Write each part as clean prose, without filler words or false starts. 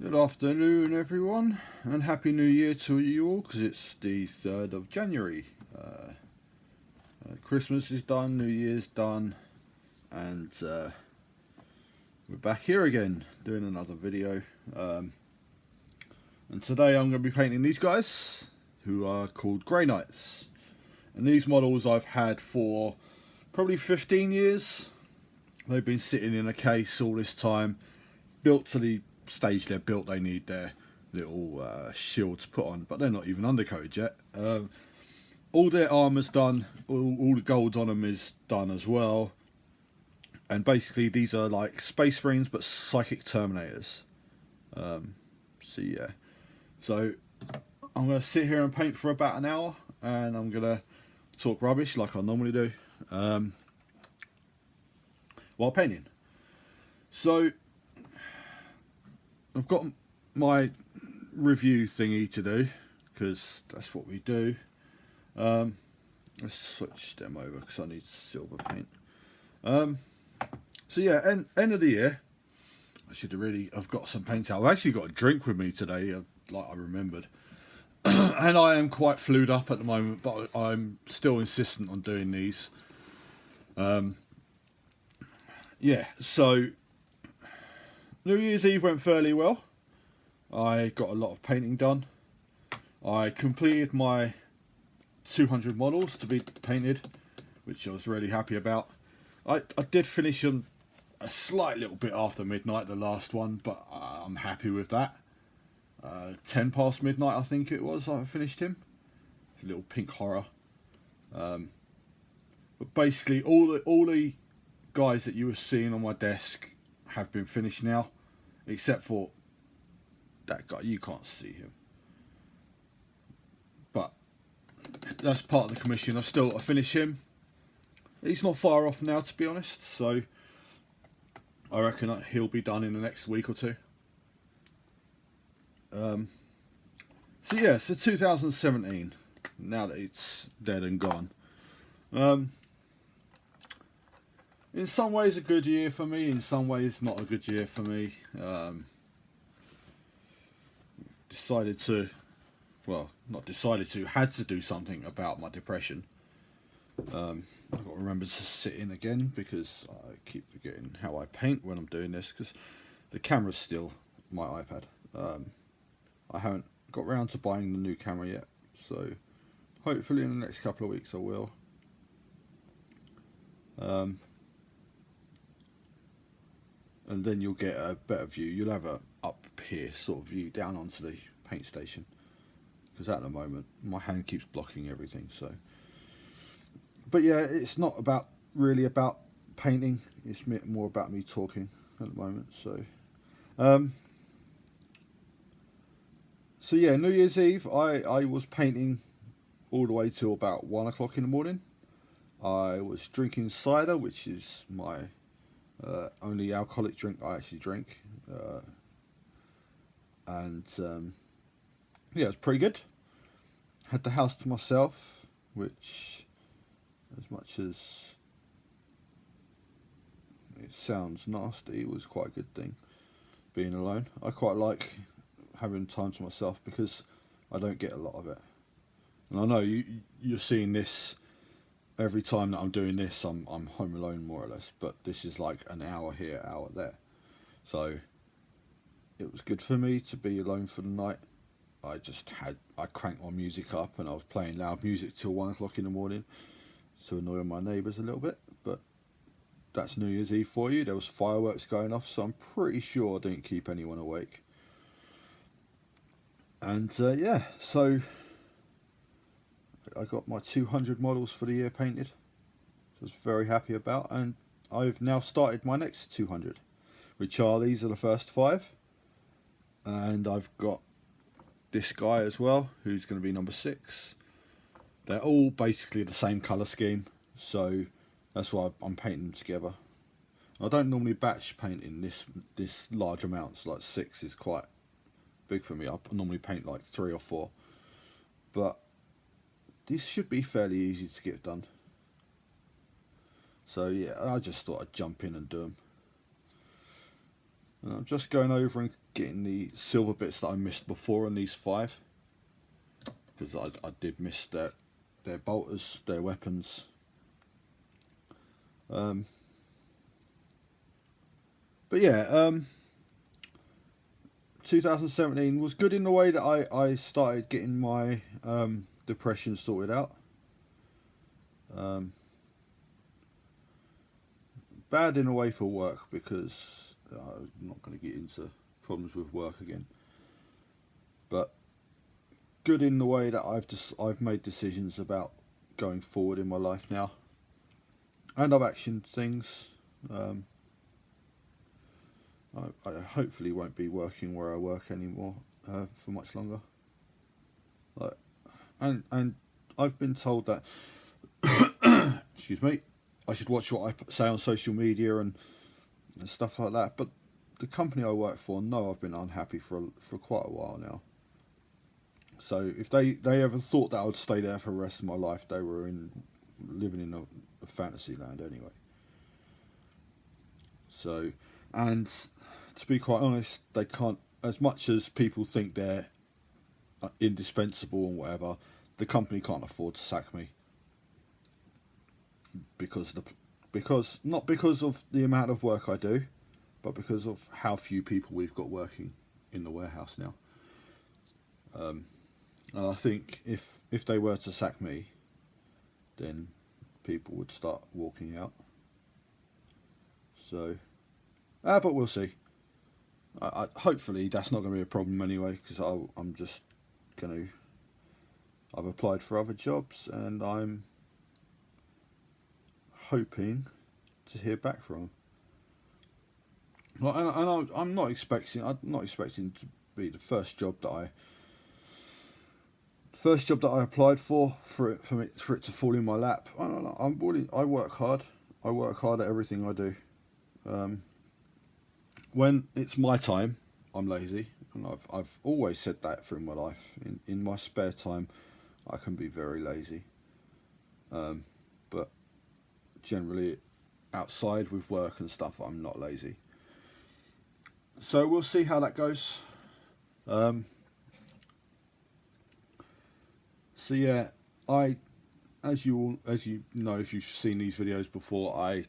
Good afternoon, everyone, and Happy New Year to you all, because it's the 3rd of January. Christmas is done, New Year's done, and we're back here again doing another video. And today I'm going to be painting these guys, who are called Grey Knights. And these models I've had for probably 15 years. They've been sitting in a case all this time, built to the stage they're built. They need their little shields put on, but they're not even undercoated yet. All their armour's done, all the gold on them is done as well, and basically these are like Space Marines but psychic Terminators. So yeah, so I'm going to sit here and paint for about an hour, and I'm going to talk rubbish like I normally do while painting. So I've got my review thingy to do, because that's what we do. Let's switch them over because I need silver paint. So yeah, end of the year. I should have got some paint out. I've actually got a drink with me today, like I remembered. And I am quite flued up at the moment, but I'm still insistent on doing these. Yeah, so New Year's Eve went fairly well. I got a lot of painting done. I completed my 200 models to be painted, which I was really happy about. I did finish them a slight little bit after midnight, the last one, but I'm happy with that. 10 past midnight I think it was I finished him. It's a little pink horror. But basically all the guys that you were seeing on my desk have been finished now, except for that guy. You can't see him, but that's part of the commission. I've still got to finish him. He's not far off now, to be honest, so I reckon he'll be done in the next week or two. So yeah, so 2017, now that it's dead and gone. In some ways a good year for me, in some ways not a good year for me. Had to do something about my depression. I've got to remember to sit in again, because I keep forgetting how I paint when I'm doing this, because the camera's still my iPad. I haven't got round to buying the new camera yet, so hopefully in the next couple of weeks I will. And then you'll get a better view. You'll have a up here sort of view down onto the paint station, because at the moment my hand keeps blocking everything. So, but yeah, it's not really about painting. It's more about me talking at the moment. So, so yeah, New Year's Eve I was painting all the way till about 1 o'clock in the morning. I was drinking cider, which is my only alcoholic drink I actually drink, and yeah, it was pretty good. Had the house to myself, which, as much as it sounds nasty, it was quite a good thing, being alone. I quite like having time to myself, because I don't get a lot of it. And I know you're seeing this every time that I'm doing this. I'm home alone more or less, but this is like an hour here, hour there. So it was good for me to be alone for the night. I cranked my music up, and I was playing loud music till 1 o'clock in the morning to annoy my neighbours a little bit. But that's New Year's Eve for you. There was fireworks going off, so I'm pretty sure I didn't keep anyone awake. And yeah, so I got my 200 models for the year painted, which I was very happy about, and I've now started my next 200, which are these are the first 5, and I've got this guy as well, who's going to be number 6. They're all basically the same colour scheme, so that's why I'm painting them together. I don't normally batch paint in this large amounts. Like 6 is quite big for me. I normally paint like 3 or 4, but this should be fairly easy to get done. So yeah, I just thought I'd jump in and do them. And I'm just going over and getting the silver bits that I missed before on these 5, because I did miss their bolters, their weapons. 2017 was good in the way that I started getting my depression sorted out. Bad in a way for work, because I'm not going to get into problems with work again. But good in the way that I've made decisions about going forward in my life now, and I've actioned things. I hopefully won't be working where I work anymore for much longer. And I've been told that excuse me, I should watch what I say on social media and stuff like that. But the company I work for know I've been unhappy for quite a while now. So if they ever thought that I would stay there for the rest of my life, they were living in a fantasy land anyway. So, and to be quite honest, they can't, as much as people think they're indispensable and whatever, the company can't afford to sack me. Because not because of the amount of work I do, but because of how few people we've got working in the warehouse now. And I think if they were to sack me, then people would start walking out. So, but we'll see. Hopefully that's not going to be a problem anyway, because I'm just going to. I've applied for other jobs, and I'm hoping to hear back from them. Well, and I'm not expecting to be the first job that I applied for it to fall in my lap. I don't know. I work hard. I work hard at everything I do. When it's my time, I'm lazy, and I've always said that through my life. In my spare time, I can be very lazy. But generally, outside with work and stuff, I'm not lazy. So we'll see how that goes. So yeah, as you know, if you've seen these videos before, I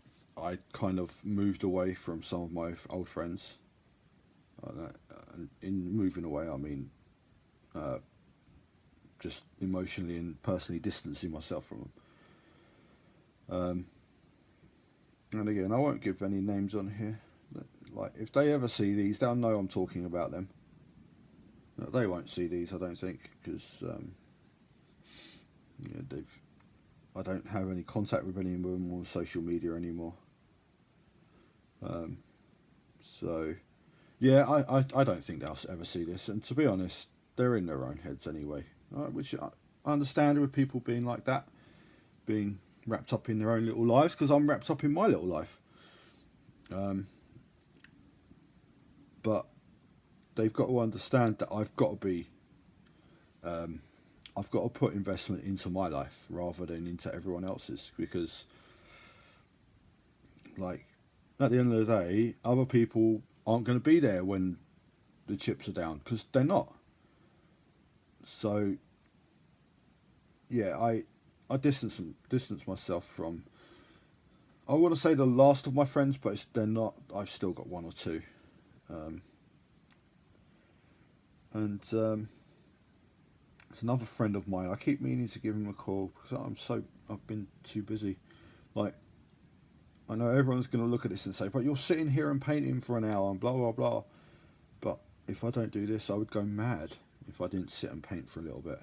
kind of moved away from some of my old friends. In moving away, I mean just emotionally and personally distancing myself from them. And again, I won't give any names on here. Like, if they ever see these, they'll know I'm talking about them. They won't see these, I don't think, because I don't have any contact with any of them on social media anymore. So yeah, I don't think they'll ever see this, and to be honest, they're in their own heads anyway, which I understand with people being like that, being wrapped up in their own little lives, because I'm wrapped up in my little life. But they've got to understand that I've got to put investment into my life rather than into everyone else's, because, like, at the end of the day, other people aren't going to be there when the chips are down, because they're not. So yeah, I distance myself from, I want to say, the last of my friends, but they're not. I've still got one or two. It's another friend of mine. I keep meaning to give him a call because I've been too busy. Like, I know everyone's going to look at this and say, but you're sitting here and painting for an hour and blah blah blah. But if I don't do this, I would go mad if I didn't sit and paint for a little bit.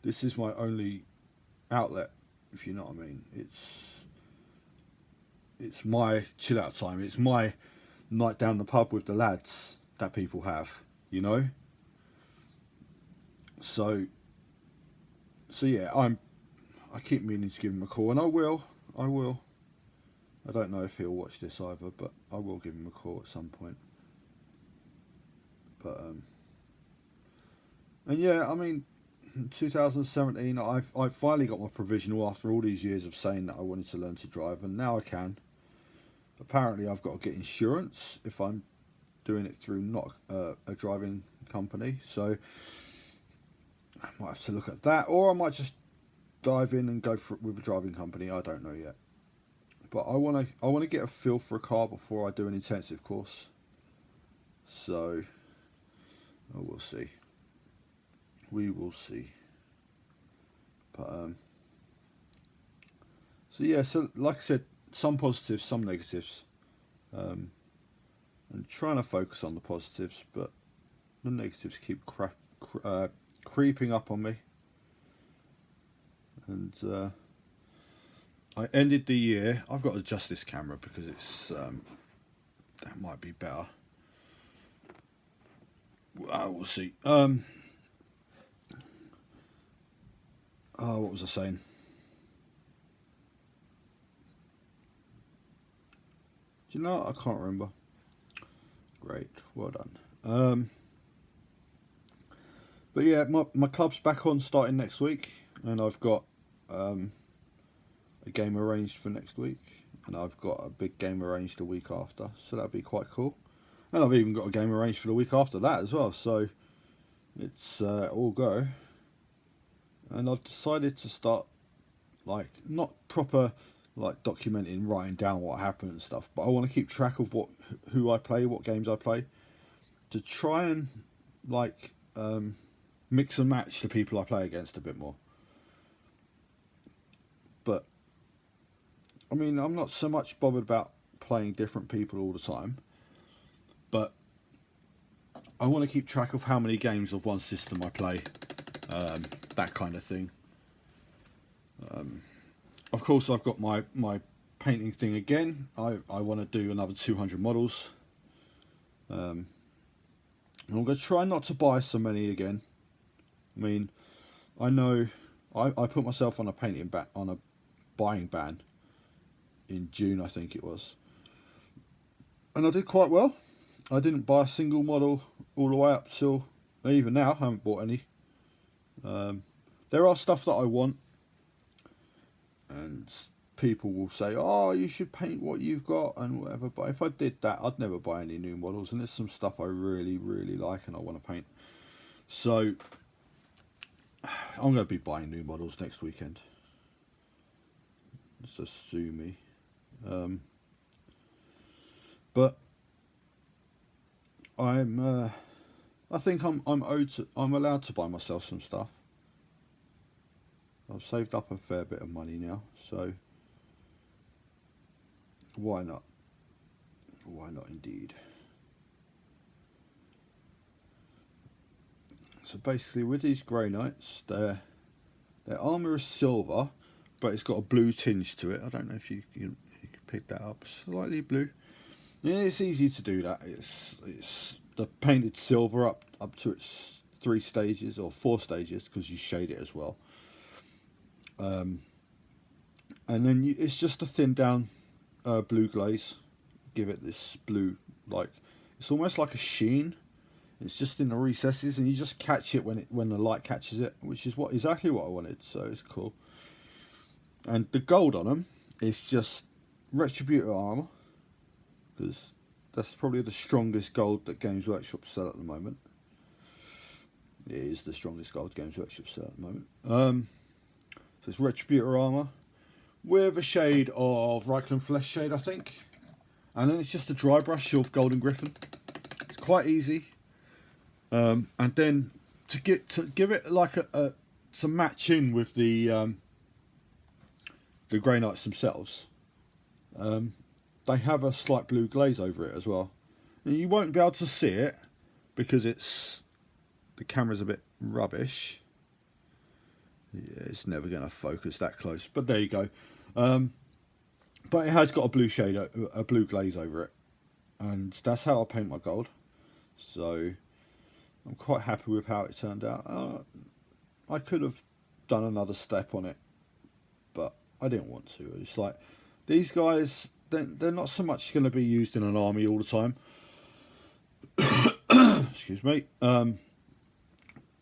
This is my only outlet, if you know what I mean. It's my chill out time. It's my night down the pub with the lads that people have, you know. So yeah, I keep meaning to give him a call, and I will. I don't know if he'll watch this either, but I will give him a call at some point. But and yeah, I mean, 2017, I finally got my provisional after all these years of saying that I wanted to learn to drive, and now I can. Apparently, I've got to get insurance if I'm doing it through not a driving company, so I might have to look at that, or I might just dive in and go for it with a driving company. I don't know yet, but I want to get a feel for a car before I do an intensive course. So we'll see. We will see. But so yeah, so like I said, some positives, some negatives. I'm trying to focus on the positives, but the negatives keep creeping up on me. And I ended the year. I've got to adjust this camera because it's that might be better. We'll see. Oh, what was I saying? Do you know what? I can't remember. Great, well done. But yeah, my club's back on starting next week, and I've got a game arranged for next week, and I've got a big game arranged the week after, so that'll be quite cool. And I've even got a game arranged for the week after that as well, so it's all go. And I've decided to start, like, not proper like documenting, writing down what happened and stuff, but I want to keep track of who I play, what games I play, to try and like mix and match the people I play against a bit more. But I mean, I'm not so much bothered about playing different people all the time, but I want to keep track of how many games of one system I play, that kind of thing. Of course, I've got my painting thing again. I want to do another 200 models. And I'm going to try not to buy so many again. I mean, I know I put myself on a buying ban in June, I think it was, and I did quite well. I didn't buy a single model all the way up till even now. I haven't bought any. There are stuff that I want, and people will say, "Oh, you should paint what you've got and whatever." But if I did that, I'd never buy any new models. And there's some stuff I really, really like and I want to paint. So I'm going to be buying new models next weekend. So sue me. But I think I'm allowed to buy myself some stuff. I've saved up a fair bit of money now, so why not? Why not indeed? So basically, with these Grey Knights, their armour is silver, but it's got a blue tinge to it. I don't know if you can pick that up. Slightly blue. Yeah, it's easy to do that. It's the painted silver up to its 3 stages or 4 stages, because you shade it as well. And then it's just a thin down blue glaze. Give it this blue, like, it's almost like a sheen. It's just in the recesses, and you just catch it when the light catches it, which is exactly what I wanted. So it's cool. And the gold on them is just Retributor armor, because that's probably the strongest gold that Games Workshop sell at the moment. It is the strongest gold Games Workshop sell at the moment. So it's Retributor armor with a shade of Reichland Flesh Shade, I think, and then it's just a dry brush of Golden Griffin. It's quite easy. And then to give it like to match in with the Grey Knights themselves, they have a slight blue glaze over it as well. And you won't be able to see it because the camera's a bit rubbish. Yeah, it's never going to focus that close, but there you go. But it has got a blue shade, a blue glaze over it, and that's how I paint my gold. So I'm quite happy with how it turned out. I could have done another step on it, but I didn't want to. It's like, these guys, they're not so much going to be used in an army all the time. Excuse me.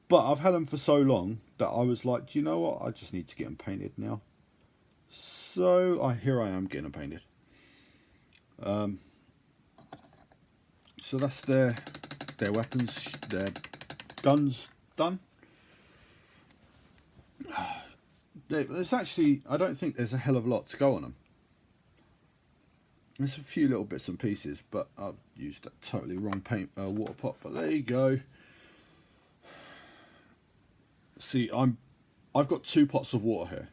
But I've had them for so long that I was like, do you know what? I just need to get them painted now. So here I am getting them painted. So that's their weapons, their guns done. There's actually, I don't think there's a hell of a lot to go on them. There's a few little bits and pieces, but I've used a totally wrong paint water pot. But there you go. See, I've got 2 pots of water here,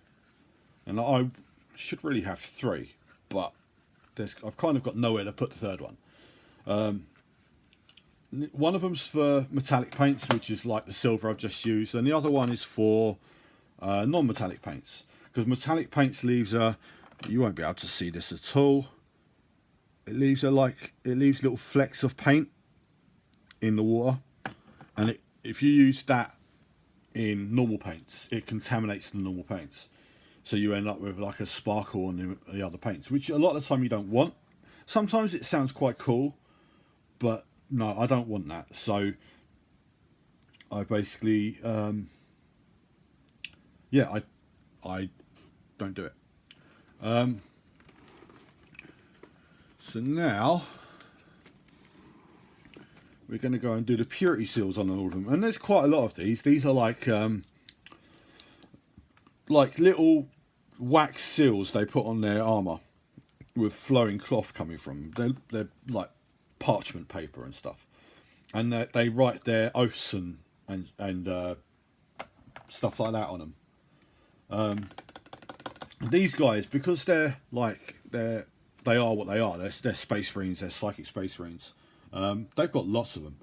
and I should really have 3, but I've kind of got nowhere to put the third one. One of them's for metallic paints, which is like the silver I've just used, and the other one is for non-metallic paints, because metallic paints leaves you won't be able to see this at all. It leaves little flecks of paint in the water, and if you use that in normal paints, it contaminates the normal paints, so you end up with like a sparkle on the other paints, which a lot of the time you don't want. Sometimes it sounds quite cool, but no, I don't want that. So I basically yeah, I don't do it. So now we're going to go and do the purity seals on all of them, and there's quite a lot of these. These are like little wax seals they put on their armor with flowing cloth coming from them. They're like parchment paper and stuff, and they write their oaths and stuff like that on them. These guys, because they are what they are. They're space marines. They're psychic space marines. They've got lots of them.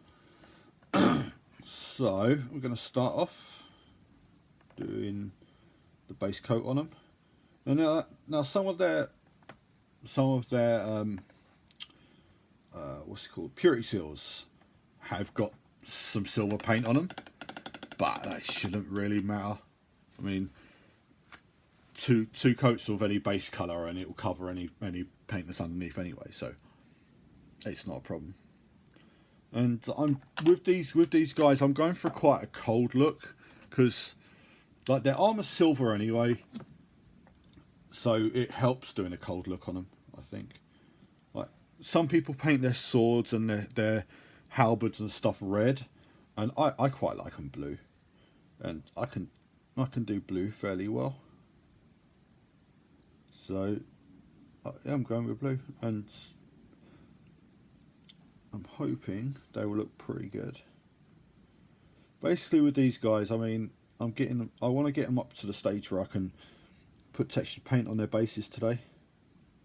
So we're going to start off doing the base coat on them. And now some of their what's it called, purity seals have got some silver paint on them, but that shouldn't really matter. I mean, two coats of any base colour and it will cover any paint that's underneath anyway, so it's not a problem. And I'm with these guys, I'm going for quite a cold look, because like their armor's silver anyway, so it helps doing a cold look on them, I think. Like some people paint their swords and their halberds and stuff red, and I quite like them blue, and I can do blue fairly well. So yeah, I'm going with blue, and I'm hoping they will look pretty good. Basically with these guys, I mean, I want to get them up to the stage where I can put textured paint on their bases today,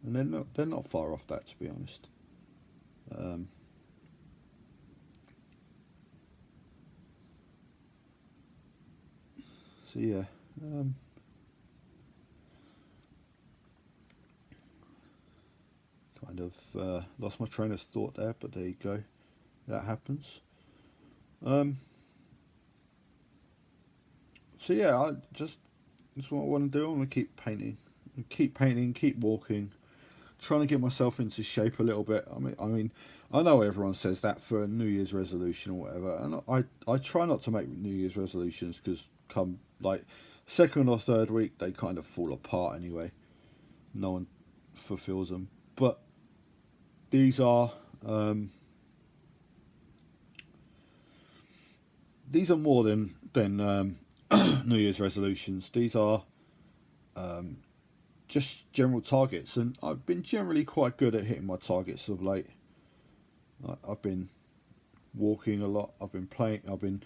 and they're not far off that, to be honest. So yeah, kind of lost my train of thought there, but there you go, that happens. So yeah, that's what I want to do. I want to keep painting, keep walking, trying to get myself into shape a little bit. I mean, I know everyone says that for a New Year's resolution or whatever, and I try not to make New Year's resolutions, because come like second or third week they kind of fall apart anyway. No one fulfills them, but these are more than New Year's resolutions. These are just general targets, and I've been generally quite good at hitting my targets of late. I've been walking a lot, I've been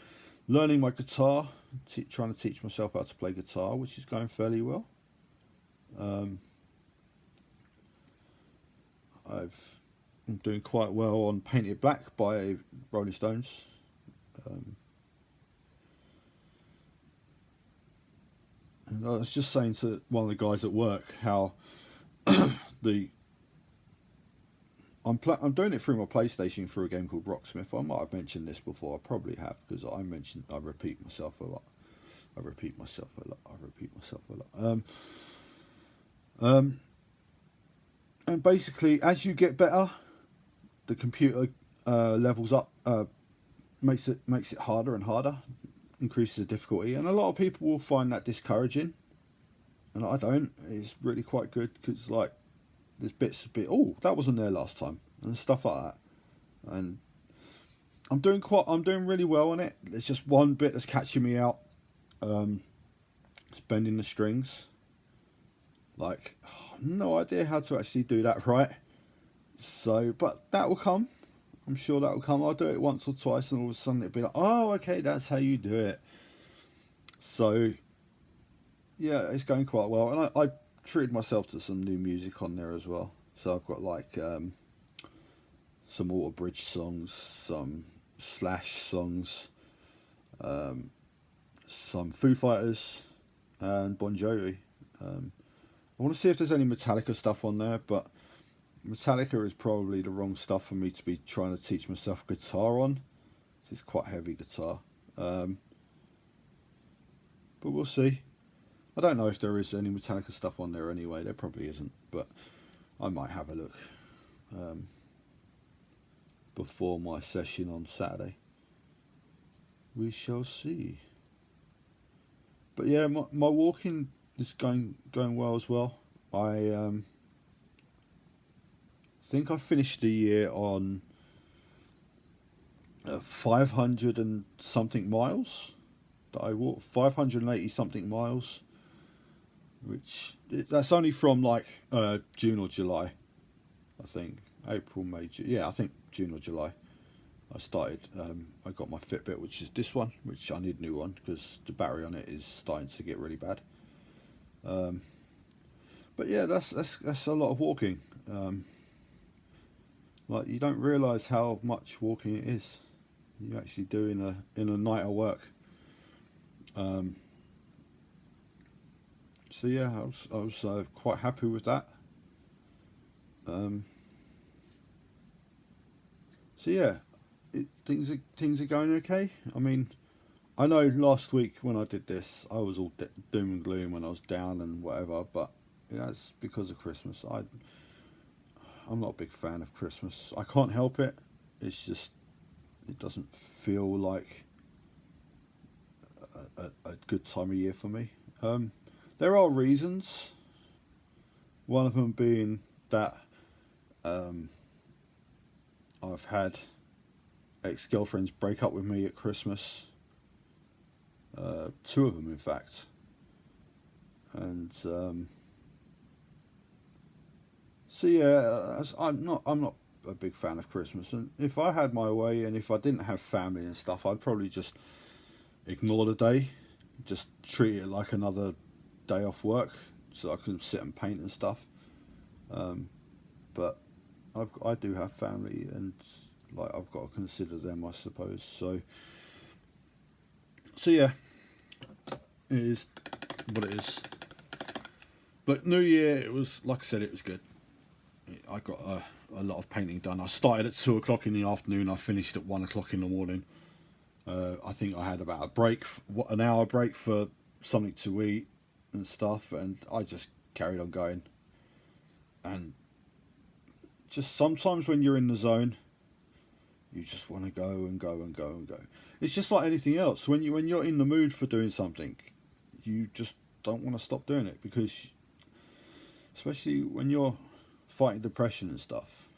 learning my guitar, trying to teach myself how to play guitar, which is going fairly well. I'm doing quite well on Paint It Black by Rolling Stones. And I was just saying to one of the guys at work how I'm doing it through my PlayStation through a game called Rocksmith. I might have mentioned this before. I probably have, because I repeat myself a lot. And basically, as you get better, the computer levels up, makes it harder and harder, increases the difficulty, and a lot of people will find that discouraging, and I don't. It's really quite good, because like there's bits, oh, that wasn't there last time, and stuff like that, and I'm doing really well on it. There's just one bit that's catching me out. It's bending the strings. Like, no idea how to actually do that right. So, but that will come. I'm sure that will come. I'll do it once or twice, and all of a sudden it'll be like, oh, okay, that's how you do it. So, yeah, it's going quite well, and I treated myself to some new music on there as well. So I've got like some Auto Bridge songs, some Slash songs, some Foo Fighters, and Bon Jovi. I want to see if there's any Metallica stuff on there, but Metallica is probably the wrong stuff for me to be trying to teach myself guitar on. It's quite heavy guitar. But we'll see. I don't know if there is any Metallica stuff on there anyway. There probably isn't, but I might have a look before my session on Saturday. We shall see. But yeah, my walking is going well as well. I think I finished the year on 500 and something miles that I walked. 580 something miles, which that's only from like June or July, I think. April, May, yeah, I think June or July. I started. I got my Fitbit, which is this one, which I need a new one because the battery on it is starting to get really bad. But yeah, that's a lot of walking. Like, you don't realise how much walking it is. You actually do in a night of work. So yeah, I was quite happy with that. So yeah, things are going okay. I mean, I know last week when I did this, I was all doom and gloom when I was down and whatever, but yeah, it's because of Christmas. I'm not a big fan of Christmas. I can't help it. It's just, it doesn't feel like a good time of year for me. There are reasons. One of them being that I've had ex-girlfriends break up with me at Christmas. Two of them, in fact. And so yeah, I'm not a big fan of Christmas. And if I had my way, and if I didn't have family and stuff, I'd probably just ignore the day, just treat it like another day off work, so I can sit and paint and stuff. But I do have family, and like, I've got to consider them, I suppose. So yeah, it is what it is. But New Year, it was, like I said, it was good. I got a lot of painting done. I started at 2 o'clock in the afternoon. I finished at 1 o'clock in the morning. I think I had about a break, an hour break for something to eat and stuff, and I just carried on going. And just sometimes when you're in the zone, you just want to go and go and go and go. It's just like anything else. When you're in the mood for doing something, you just don't want to stop doing it, because especially when you're fighting depression and stuff,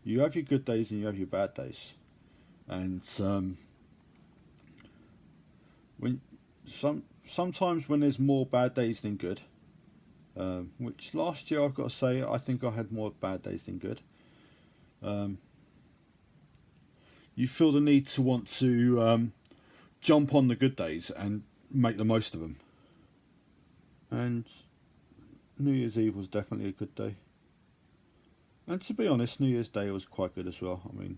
you have your good days and you have your bad days. And sometimes when there's more bad days than good, which last year I've got to say I think I had more bad days than good, you feel the need to want to jump on the good days and make the most of them. And New Year's Eve was definitely a good day. And to be honest, New Year's Day was quite good as well. I mean,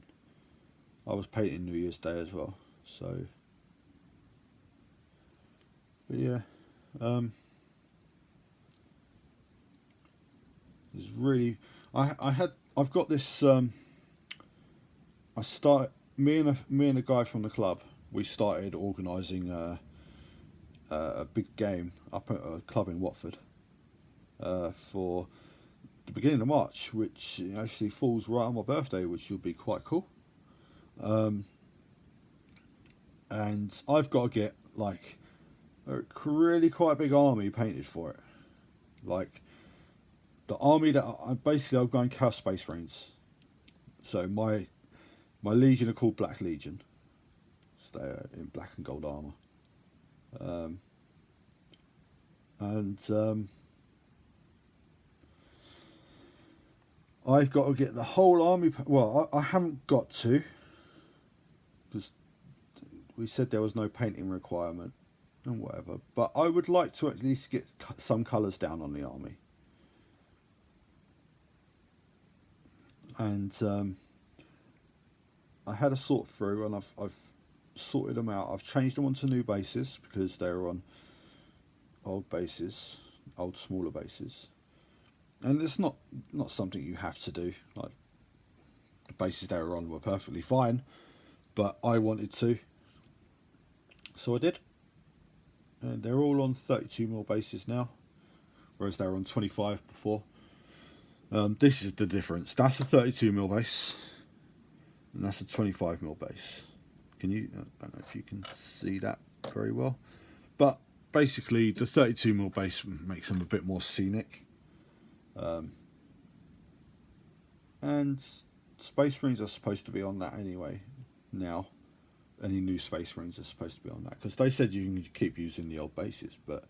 I was painting New Year's Day as well, so. But yeah, it's really. I've got this. Me and a guy from the club. We started organising a big game up at a club in Watford for the beginning of March, which actually falls right on my birthday, which will be quite cool. And I've got to get like a really quite big army painted for it. Like the army that I'm going Chaos Space Marines. So my My Legion are called Black Legion. So they're in black and gold armour. I've got to get the whole army. Well, I haven't got to, because we said there was no painting requirement and whatever. But I would like to at least get some colours down on the army. And I had a sort through, and I've sorted them out. I've changed them onto new bases because they were on old bases, old smaller bases. And it's not something you have to do. Like, the bases they were on were perfectly fine, but I wanted to, so I did. And they're all on 32mm bases now, whereas they were on 25 before. This is the difference. That's a 32mm base, and that's a 25mm base. Can you? I don't know if you can see that very well, but basically the 32mm base makes them a bit more scenic. And Space Marines are supposed to be on that anyway now. Any new Space Marines are supposed to be on that, because they said you can keep using the old bases, but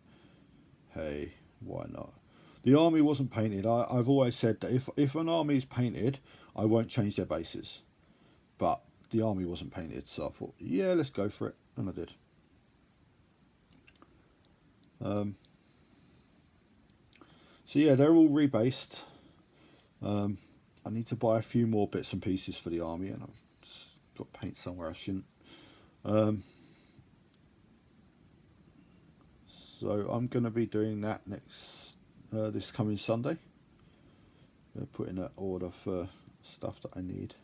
hey, why not? The army wasn't painted. I've always said that if an army is painted, I won't change their bases, but the army wasn't painted, so I thought, yeah, let's go for it, and I did. So yeah, they're all rebased. I need to buy a few more bits and pieces for the army, and I've got paint somewhere I shouldn't. So I'm going to be doing that this coming Sunday. Put in an order for stuff that I need,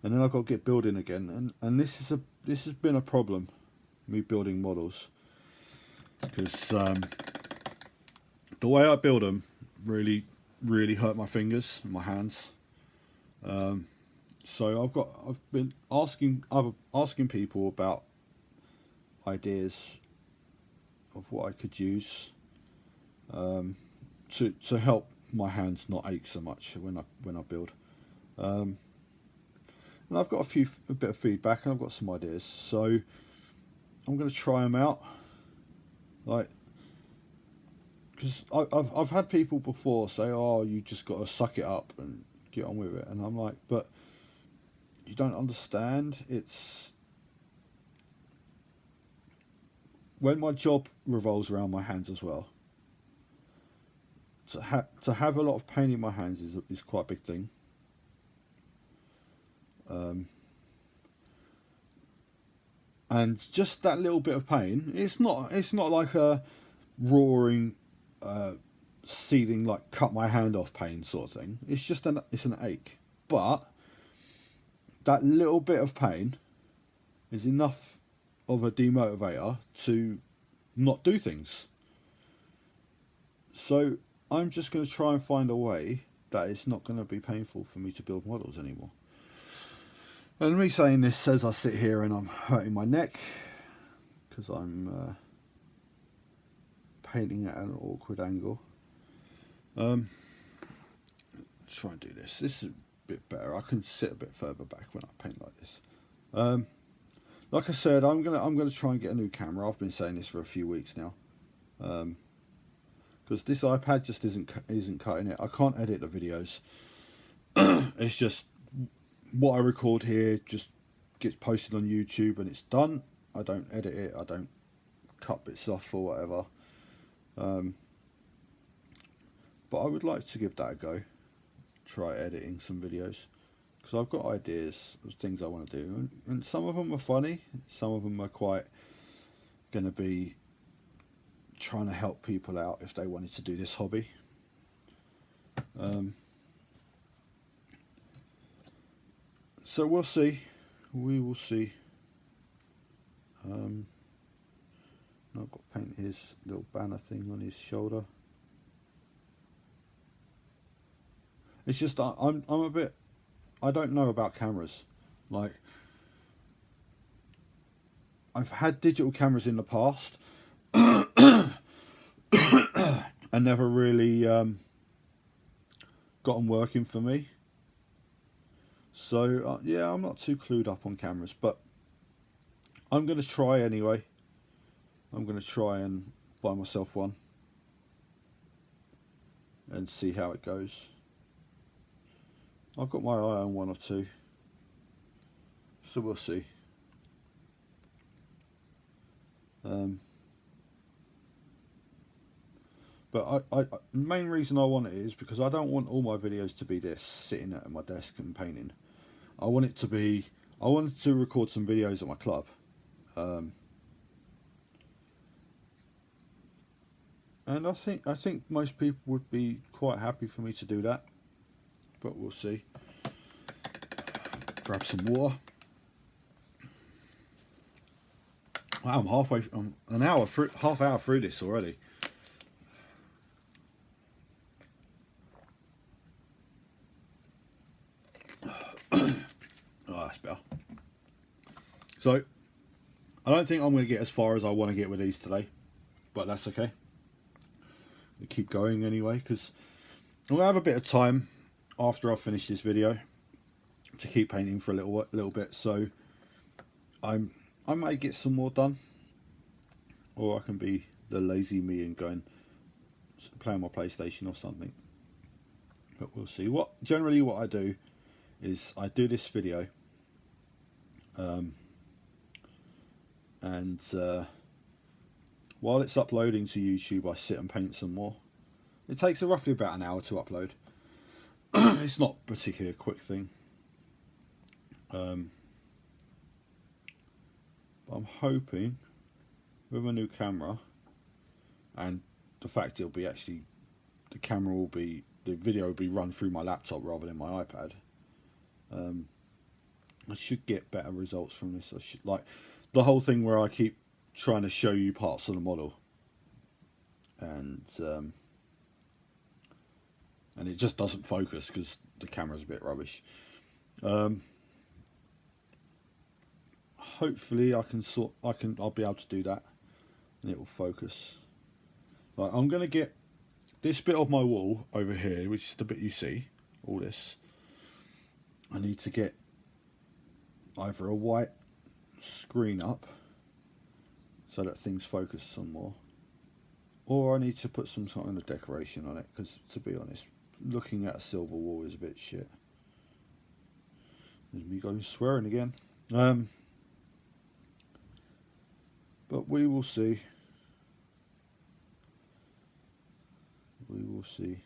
and then I've got to get building again. And this has been a problem, me building models, because the way I build them really hurt my fingers and my hands. So I've been asking people about ideas of what I could use to help my hands not ache so much when I build. And I've got a bit of feedback, and I've got some ideas. So I'm going to try them out, like. Because I've had people before say, oh, you just got to suck it up and get on with it. And I'm like, but you don't understand. It's when my job revolves around my hands as well. To have a lot of pain in my hands is quite a big thing. And just that little bit of pain, it's not like a roaring, seething, like cut my hand off pain sort of thing. It's just an ache, but that little bit of pain is enough of a demotivator to not do things. So I'm just going to try and find a way that it's not going to be painful for me to build models anymore. And me saying this says I sit here and I'm hurting my neck because I'm painting at an awkward angle. Try and do this. This is a bit better. I can sit a bit further back when I paint like this. Like I said, I'm gonna try and get a new camera. I've been saying this for a few weeks now, because this iPad just isn't cutting it. I can't edit the videos. It's just what I record here just gets posted on YouTube and it's done. I don't edit it. I don't cut bits off or whatever. But I would like to give that a go. Try editing some videos, because I've got ideas of things I want to do, and some of them are funny, some of them are quite going to be trying to help people out if they wanted to do this hobby. So we'll see. We will see. I've got to paint his little banner thing on his shoulder. It's just I'm a bit, I don't know about cameras. Like, I've had digital cameras in the past and never really got them working for me. So yeah, I'm not too clued up on cameras, but I'm going to try anyway. I'm going to try and buy myself one and see how it goes. I've got my eye on one or two, so we'll see. But the main reason I want it is because I don't want all my videos to be this, sitting at my desk and painting. I wanted to record some videos at my club. And I think most people would be quite happy for me to do that, but we'll see. Grab some water. Wow, I'm halfway. I'm half hour through this already. Oh, that's better. So, I don't think I'm going to get as far as I want to get with these today, but that's okay. We'll keep going anyway, because I'm going to have a bit of time after I finish this video to keep painting for a little bit. So, I may get some more done, or I can be the lazy me and go and play on my PlayStation or something. But we'll see. Generally what I do is I do this video, and while it's uploading to YouTube, I sit and paint some more. It takes roughly about an hour to upload. It's not particularly a quick thing. I'm hoping with a new camera and the fact the video will be run through my laptop rather than my iPad. I should get better results from this. I should, like the whole thing where I keep trying to show you parts of the model, and it just doesn't focus because the camera's a bit rubbish. Hopefully I'll be able to do that and it will focus. Like, I'm going to get this bit of my wall over here, which is the bit you see, all this. I need to get either a white screen up so that things focus some more, or I need to put some sort of decoration on it, because to be honest, looking at a silver wall is a bit shit. There's me going swearing again. But we will see. We will see.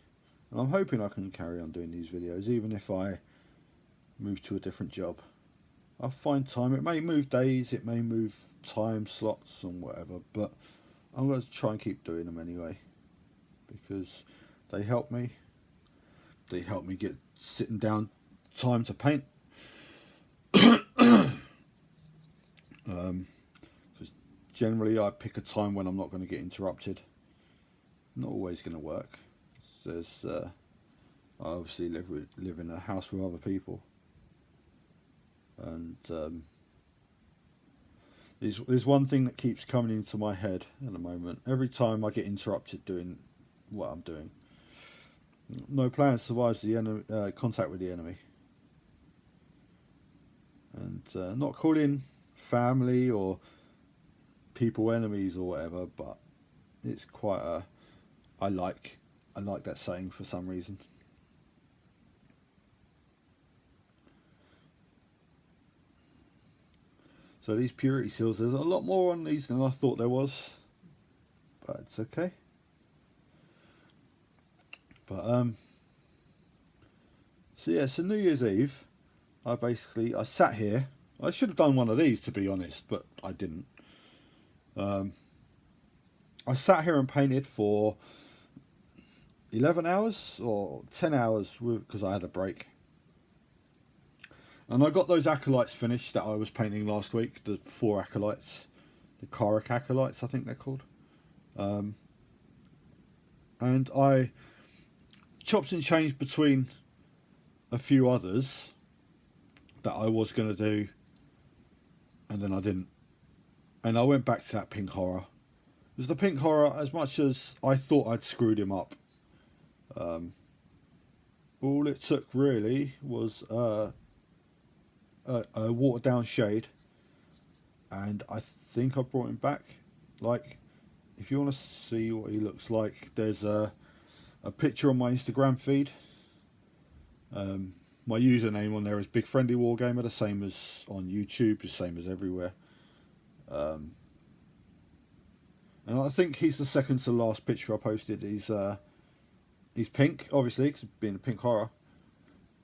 And I'm hoping I can carry on doing these videos, even if I move to a different job. I'll find time. It may move days, it may move time slots and whatever, but I'm going to try and keep doing them anyway, because they help me. They help me get sitting down time to paint. Because generally I pick a time when I'm not going to get interrupted. Not always going to work. There's I obviously live in a house with other people, and there's one thing that keeps coming into my head at the moment. Every time I get interrupted doing what I'm doing. No player survives the contact with the enemy. And not calling family or people enemies or whatever, but it's quite a... I like that saying for some reason. So these purity seals, there's a lot more on these than I thought there was, but it's okay. But so yeah, so New Year's Eve, I sat here. I should have done one of these, to be honest, but I didn't. I sat here and painted for 11 hours or 10 hours because I had a break. And I got those acolytes finished that I was painting last week, the 4 acolytes, the Karak acolytes, I think they're called. And I chopped and changed between a few others that I was going to do, and then I didn't. And I went back to that pink horror. Because the pink horror, as much as I thought I'd screwed him up, all it took really was a watered down shade, and I think I brought him back. Like, if you want to see what he looks like, there's a picture on my Instagram feed. My username on there is BigFriendlyWarGamer, the same as on YouTube, the same as everywhere. And I think he's the second to last picture I posted. He's pink, obviously, because being a pink horror,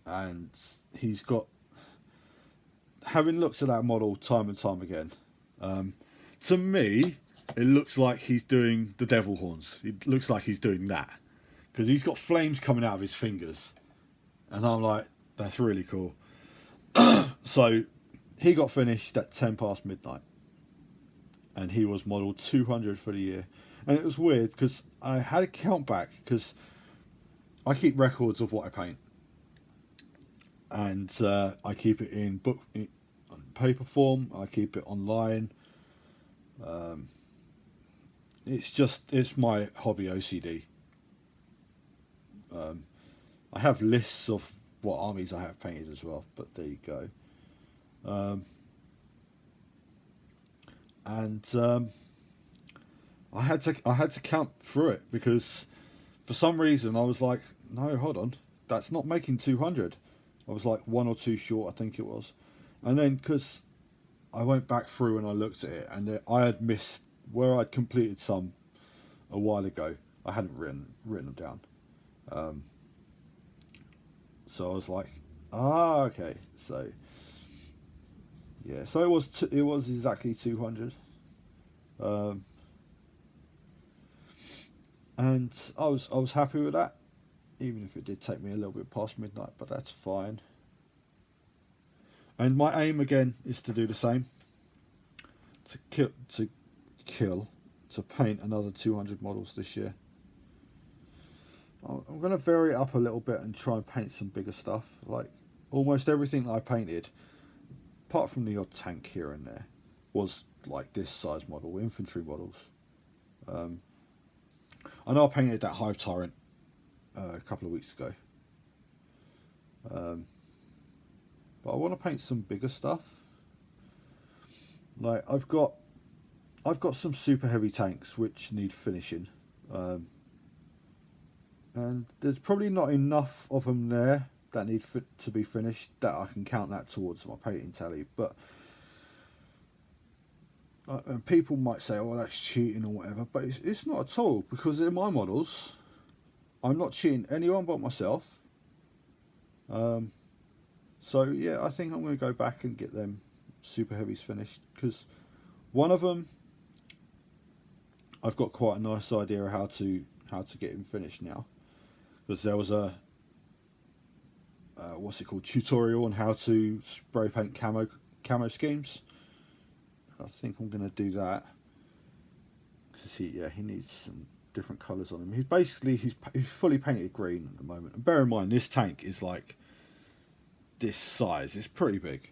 and he's got, having looked at that model time and time again, to me, it looks like he's doing the devil horns. It looks like he's doing that, because he's got flames coming out of his fingers, and I'm like, that's really cool. So he got finished at 10 past midnight, and he was model 200 for the year. And it was weird because I had a count back, because I keep records of what I paint, and I keep it in paper form. I keep it online. It's my hobby OCD. I have lists of what armies I have painted as well, but there you go. I had to count through it, because for some reason I was like, no, hold on, that's not making 200. I was like 1 or 2 short, I think it was. And then, because I went back through and I looked at it, and I had missed where I'd completed some a while ago. I hadn't written them down. So I was like, okay. So yeah, so it was exactly 200. And I was happy with that, even if it did take me a little bit past midnight, but that's fine. And my aim again is to do the same, to paint another 200 models this year. I'm going to vary it up a little bit and try and paint some bigger stuff. Like, almost everything that I painted, apart from the odd tank here and there, was like this size model, infantry models. I know I painted that Hive Tyrant a couple of weeks ago. But I want to paint some bigger stuff. Like, I've got some super heavy tanks which need finishing. And there's probably not enough of them there that need to be finished that I can count that towards my painting tally. But and people might say, oh, that's cheating or whatever, but it's not at all, because in my models I'm not cheating anyone but myself. So yeah, I think I'm going to go back and get them super heavies finished, because one of them I've got quite a nice idea of how to get him finished now, because there was a tutorial on how to spray paint camo schemes. I think I'm going to do that, because he needs some different colours on him. He's fully painted green at the moment, and bear in mind this tank is like this size. It's pretty big.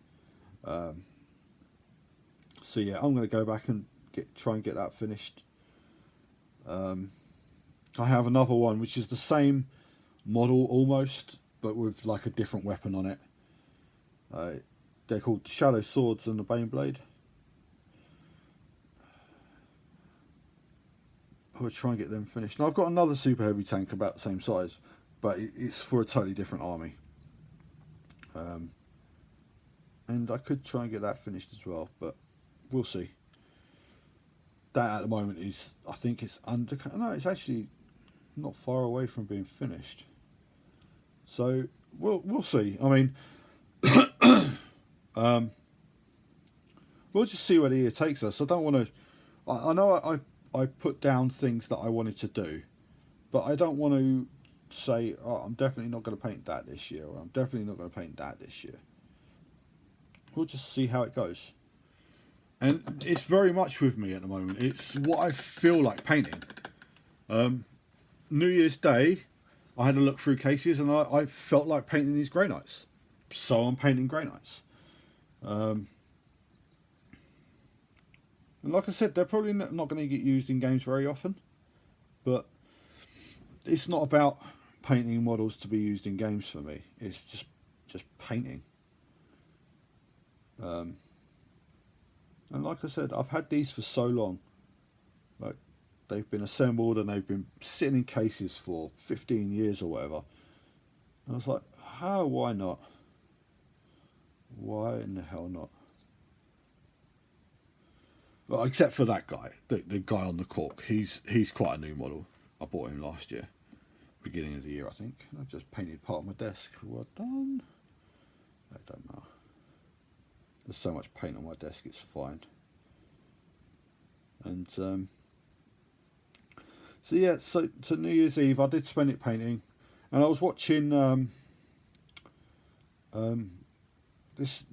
So yeah, I'm going to go back and try and get that finished. I have another one which is the same model almost, but with like a different weapon on it. They're called Shadow Swords and the Baneblade. I'll try and get them finished. Now I've got another super heavy tank about the same size, but it's for a totally different army. And I could try and get that finished as well, but we'll see. That at the moment is, I think it's it's actually not far away from being finished. So we'll see. I mean, we'll just see where the year takes us. I don't want to. I know I put down things that I wanted to do, but I don't want to say, oh, I'm definitely not going to paint that this year, or I'm definitely not going to paint that this year. We'll just see how it goes. And it's very much with me at the moment. It's what I feel like painting. New Year's Day, I had a look through cases, and I felt like painting these Grey Knights. So I'm painting Grey Knights. And like I said, they're probably not going to get used in games very often. But it's not about painting models to be used in games for me. It's just painting. And like I said, I've had these for so long. Like, they've been assembled and they've been sitting in cases for 15 years or whatever. And I was like, how? Why not? Why in the hell not? Well, except for that guy, the guy on the cork. He's quite a new model. I bought him last year, beginning of the year, I think. I just painted part of my desk. Well done. I don't know. There's so much paint on my desk, it's fine. And so yeah, so New Year's Eve, I did spend it painting, and I was watching this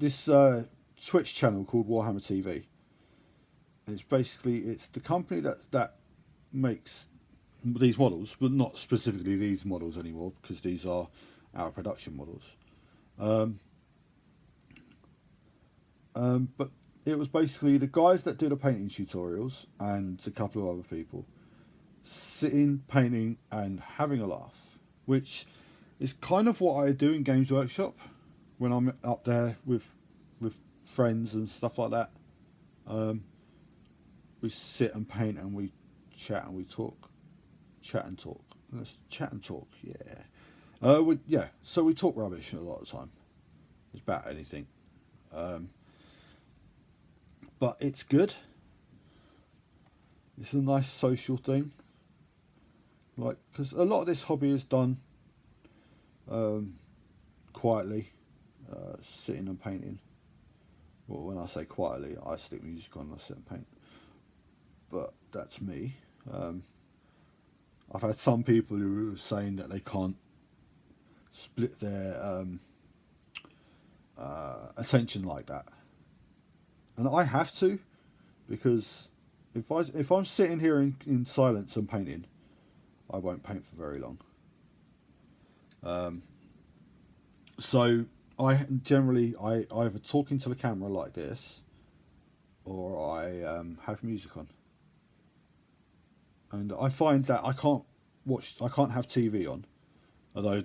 Twitch channel called Warhammer TV. And it's the company that makes these models, but not specifically these models anymore, because these are our production models. But it was basically the guys that do the painting tutorials and a couple of other people sitting, painting, and having a laugh, which is kind of what I do in Games Workshop when I'm up there with friends and stuff like that. We sit and paint and we chat and we talk. Chat and talk. Let's chat and talk, yeah. So we talk rubbish a lot of the time. It's about anything. But it's good. It's a nice social thing. Like, because a lot of this hobby is done quietly, sitting and painting. Well, when I say quietly, I stick music on and I sit and paint. But that's me. I've had some people who are saying that they can't split their attention like that, and I have to, because if I'm sitting here in silence and painting, I won't paint for very long. So I generally either talk into the camera like this, or I have music on. And I find that I can't have TV on. Although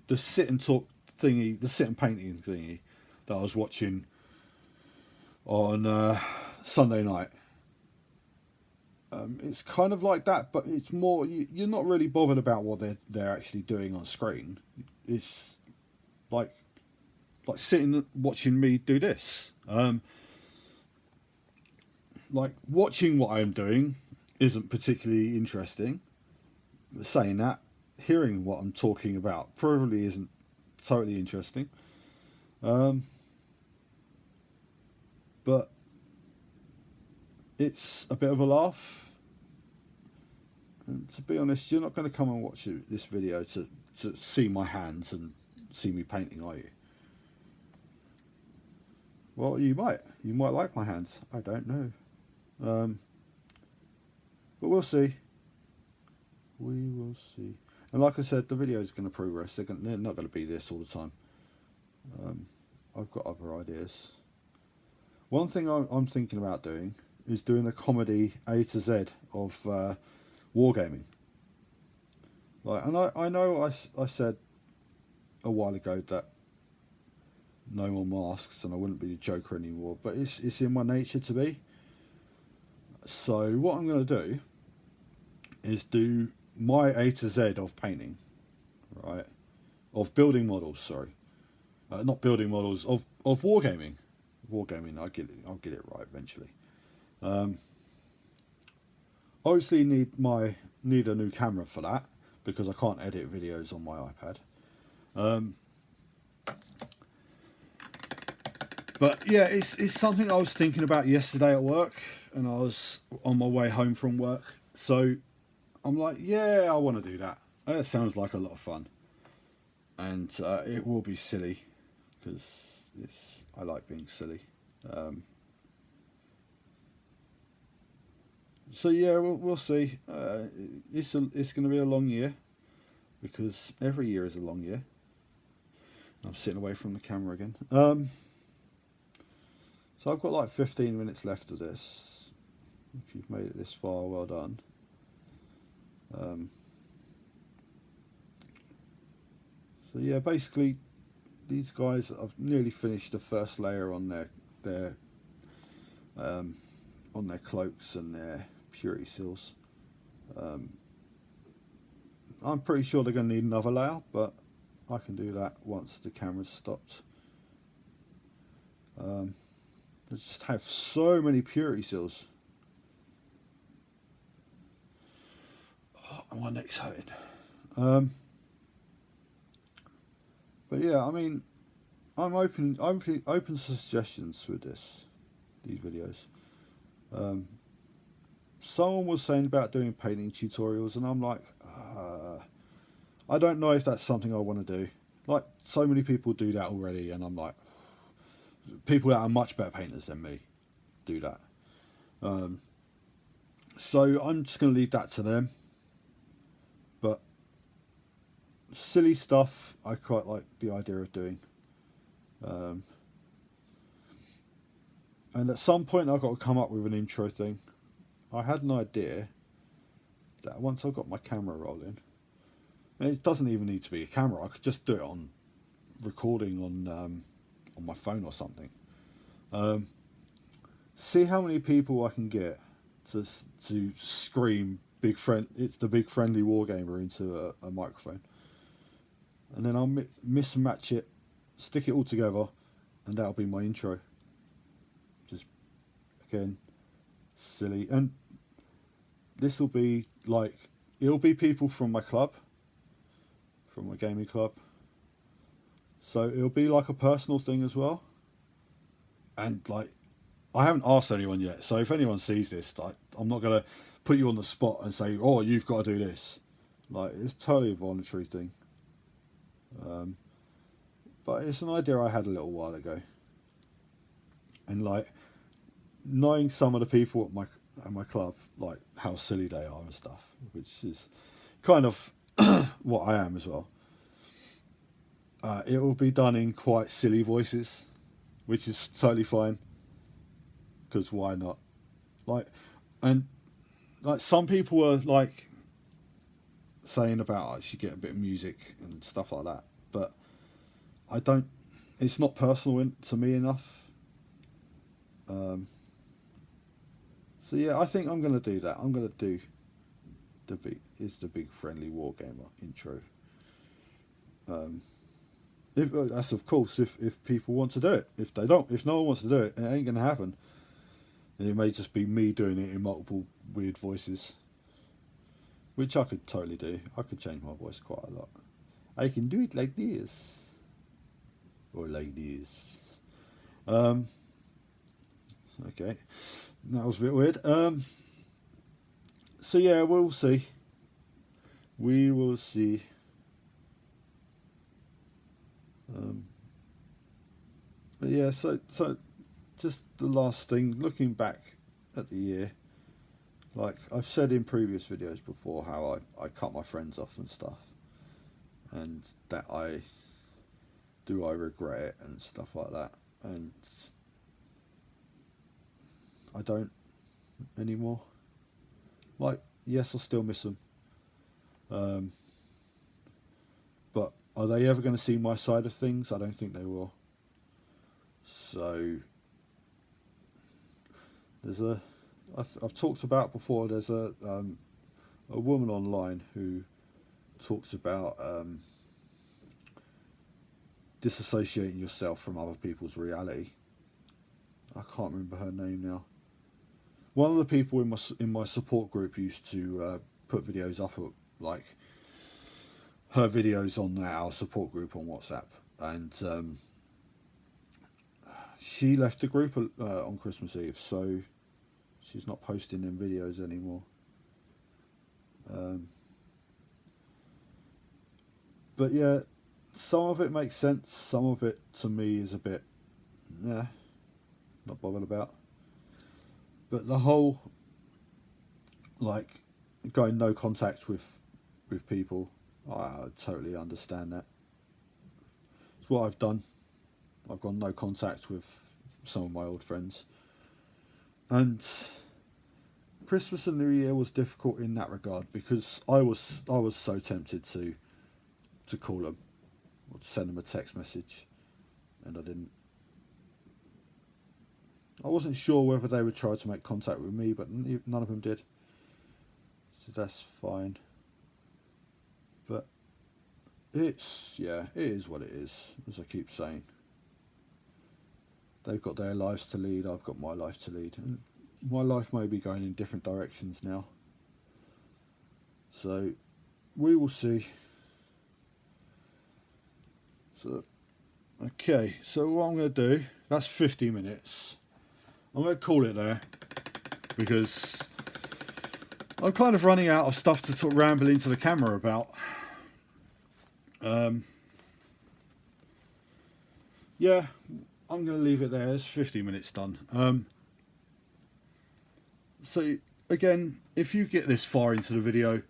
the sit and talk thingy, the sit and painting thingy that I was watching on Sunday night, it's kind of like that, but it's more, you're not really bothered about what they're actually doing on screen. It's like sitting watching me do this. Like, watching what I'm doing isn't particularly interesting. Saying that, hearing what I'm talking about probably isn't totally interesting. But it's a bit of a laugh. And to be honest, you're not going to come and watch this video to see my hands and see me painting, are you? Well, you might. You might like my hands. I don't know. But we'll see. We will see. And like I said, the video is going to progress. They're not going to be this all the time. I've got other ideas. One thing I'm thinking about doing is doing a comedy A to Z of wargaming. Like, and I know I said a while ago that no more masks and I wouldn't be a Joker anymore, but it's in my nature to be. So what I'm going to do is do my A to Z of painting, right? Of building models, sorry. Not building models, of wargaming. Wargaming, I'll get it right eventually. Obviously need a new camera for that, because I can't edit videos on my iPad. But yeah, it's something I was thinking about yesterday at work, and I was on my way home from work. So I'm like, yeah, I want to do that. That sounds like a lot of fun, and it will be silly, because I like being silly. So yeah, we'll see. It's going to be a long year, because every year is a long year. I'm sitting away from the camera again. So I've got like 15 minutes left of this. If you've made it this far, well done. So yeah, basically these guys, I've nearly finished the first layer on their their on their cloaks and their purity seals. I'm pretty sure they're going to need another layer, but I can do that once the camera's stopped. They just have so many purity seals. Oh, my neck's hurting. But yeah, I mean, I'm open to suggestions with these videos. Someone was saying about doing painting tutorials, and I'm like, I don't know if that's something I want to do. Like, so many people do that already, and I'm like, people that are much better painters than me do that. So I'm just going to leave that to them. But silly stuff, I quite like the idea of doing. And at some point I've got to come up with an intro thing. I had an idea that once I've got my camera rolling, and it doesn't even need to be a camera, I could just do it on recording on my phone or something. See how many people I can get to scream it's the BigFriendlyWarGamer into a microphone, and then I'll mix and match it, stick it all together, and that'll be my intro. Just, again, silly. And this will be like, it'll be people from my club, from my gaming club, so it'll be like a personal thing as well. And like, I haven't asked anyone yet, so if anyone sees this, I'm not gonna put you on the spot and say, oh, you've got to do this. Like, it's totally a voluntary thing. But it's an idea I had a little while ago, and like, knowing some of the people at my club, like how silly they are and stuff, which is kind of what I am as well. It will be done in quite silly voices, which is totally fine, because why not? Like, and like, some people were like saying about I should get a bit of music and stuff like that, but I don't. It's not personal to me enough. So yeah, I think I'm gonna do that. I'm gonna do the BigFriendlyWarGamer intro. That's of course if people want to do it. If they don't, if no one wants to do it, it ain't gonna happen. And it may just be me doing it in multiple weird voices, which I could totally do. I could change my voice quite a lot. I can do it like this, or like this. Okay, that was a bit weird. So yeah, we'll see. We will see. But yeah, so just the last thing, looking back at the year, like I've said in previous videos before, how I cut my friends off and stuff, and that I regret it and stuff like that, and I don't anymore. Like, yes, I still miss them, but are they ever going to see my side of things? I don't think they will. So there's I've talked about before, there's a woman online who talks about disassociating yourself from other people's reality. I can't remember her name now. One of the people in my support group used to put videos up, like her videos on our support group on WhatsApp, and she left the group on Christmas Eve, so she's not posting them videos anymore. But yeah, some of it makes sense, some of it to me is a bit, not bothered about. But the whole, like, going no contact with people, I totally understand that. It's what I've done. I've gone no contact with some of my old friends. And Christmas and New Year was difficult in that regard, because I was so tempted to call them or to send them a text message, and I didn't. I wasn't sure whether they would try to make contact with me, but none of them did. So that's fine. But yeah, it is what it is, as I keep saying. They've got their lives to lead, I've got my life to lead. And my life may be going in different directions now. So, we will see. So, okay, so what I'm going to do, that's 50 minutes. I'm going to call it there, because I'm kind of running out of stuff to ramble into the camera about. Yeah, I'm going to leave it there. It's 50 minutes done. So again, if you get this far into the video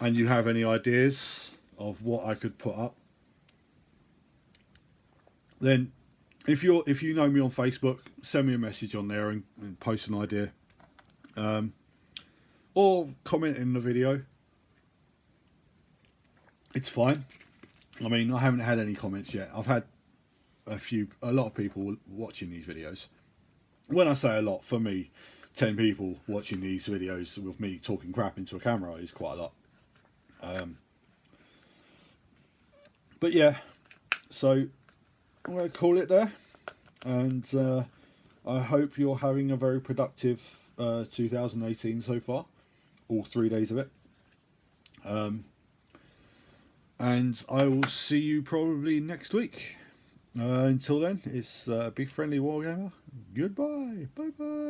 and you have any ideas of what I could put up, then if you know me on Facebook, send me a message on there and post an idea, or comment in the video. It's fine. I mean, I haven't had any comments yet. I've had a lot of people watching these videos. When I say a lot, for me, 10 people watching these videos with me talking crap into a camera is quite a lot. But yeah, so I'm going to call it there, and I hope you're having a very productive 2018 so far, all 3 days of it. And I will see you probably next week. Until then, it's Big Friendly Wargamer. Goodbye. Bye bye.